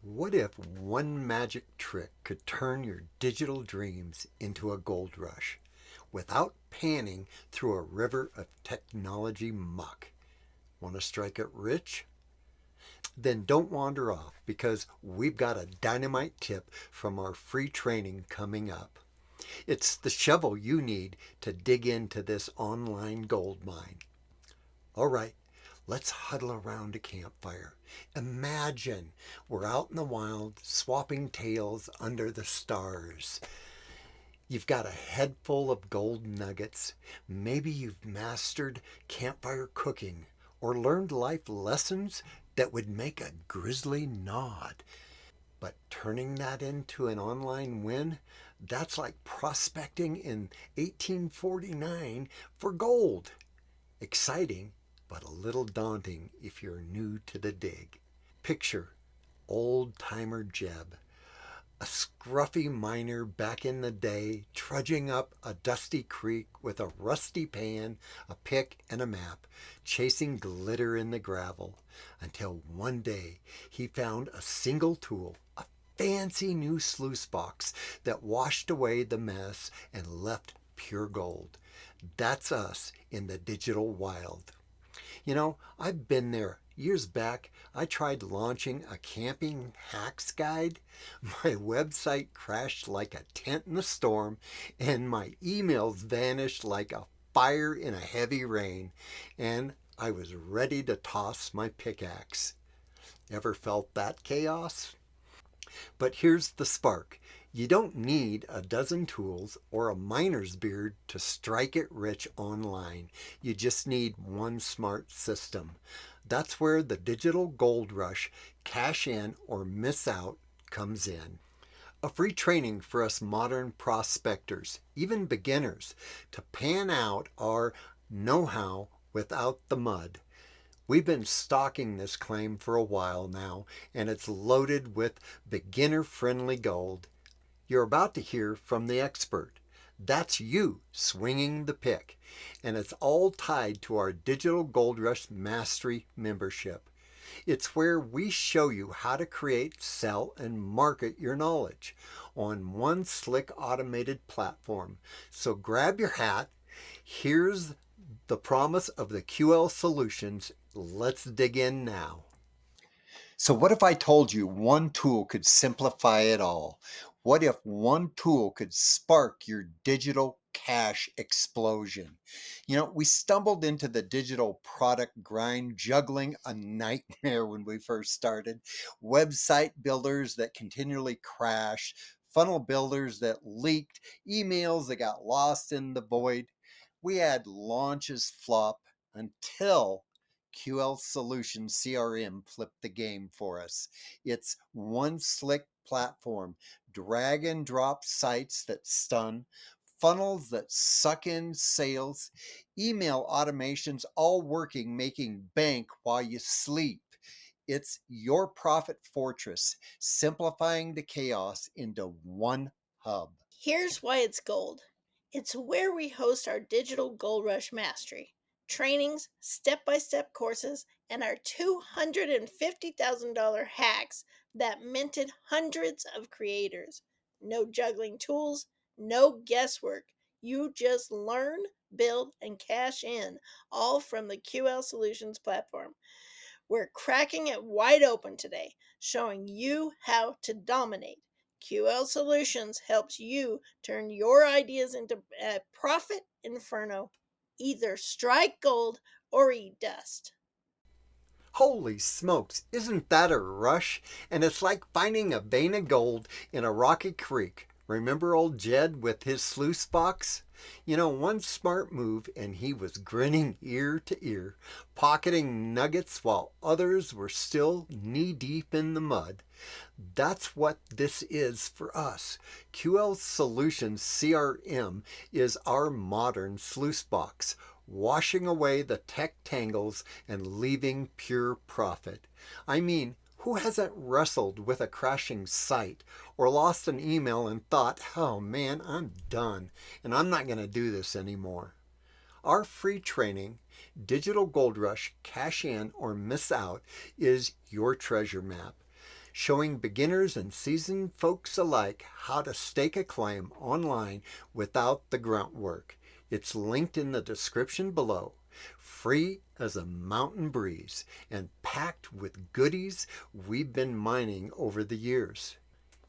What if one magic trick could turn your digital dreams into a gold rush without panning through a river of technology muck? Want to strike it rich? Then don't wander off because we've got a dynamite tip from our free training coming up. It's the shovel you need to dig into this online gold mine. All right, let's huddle around a campfire. Imagine we're out in the wild, swapping tales under the stars. You've got a head full of gold nuggets. Maybe you've mastered campfire cooking or learned life lessons that would make a grizzly nod. But turning that into an online win, that's like prospecting in 1849 for gold. Exciting, but a little daunting if you're new to the dig. Picture old timer Jeb, a scruffy miner back in the day, trudging up a dusty creek with a rusty pan, a pick, and a map, chasing glitter in the gravel, until one day he found a single tool, a fancy new sluice box that washed away the mess and left pure gold. That's us in the digital wild. I've been there. Years back, I tried launching a camping hacks guide. My website crashed like a tent in a storm, and my emails vanished like a fire in a heavy rain, and I was ready to toss my pickaxe. Ever felt that chaos? But here's the spark. You don't need a dozen tools or a miner's beard to strike it rich online. You just need one smart system. That's where the digital gold rush, cash in or miss out, comes in. A free training for us modern prospectors, even beginners, to pan out our know-how without the mud. We've been stalking this claim for a while now, and it's loaded with beginner-friendly gold. You're about to hear from the expert. That's you swinging the pick, and it's all tied to our Digital Gold Rush Mastery membership. It's where we show you how to create, sell, and market your knowledge on one slick automated platform. So grab your hat. Here's the promise of the QL solutions. Let's dig in now. So, what if I told you one tool could simplify it all? What if one tool could spark your digital cash explosion? We stumbled into the digital product grind, juggling a nightmare when we first started. Website builders that continually crashed, funnel builders that leaked, emails that got lost in the void. We had launches flop until QL Solutions CRM flipped the game for us. It's one slick platform, drag and drop sites that stun, funnels that suck in sales, email automations all working, making bank while you sleep. It's your profit fortress, simplifying the chaos into one hub. Here's why it's gold. It's where we host our digital Gold Rush Mastery trainings, step by step courses, and our $250,000 hacks that minted hundreds of creators. No juggling tools, no guesswork. You just learn, build, and cash in, all from the QL Solutions platform. We're cracking it wide open today, showing you how to dominate. QL Solutions helps you turn your ideas into a profit inferno. Either strike gold or eat dust. Holy smokes, isn't that a rush? And it's like finding a vein of gold in a rocky creek. Remember old Jed with his sluice box? One smart move and he was grinning ear to ear, pocketing nuggets while others were still knee deep in the mud. That's what this is for us. QL Solutions CRM is our modern sluice box, washing away the tech tangles and leaving pure profit. I mean, who hasn't wrestled with a crashing site or lost an email and thought, oh man, I'm done and I'm not going to do this anymore? Our free training, Digital Gold Rush, Cash In or Miss Out, is your treasure map, showing beginners and seasoned folks alike how to stake a claim online without the grunt work. It's linked in the description below. Free as a mountain breeze and packed with goodies we've been mining over the years.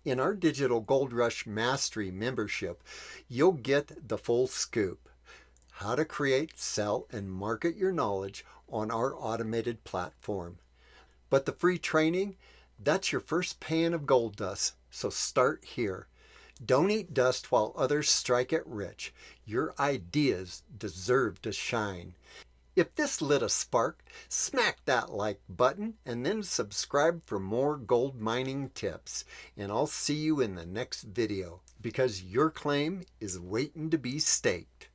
In our Digital Gold Rush Mastery membership, you'll get the full scoop. How to create, sell, and market your knowledge on our automated platform. But the free training, that's your first pan of gold dust, so start here. Don't eat dust while others strike it rich. Your ideas deserve to shine. If this lit a spark, smack that like button and then subscribe for more gold mining tips. And I'll see you in the next video because your claim is waiting to be staked.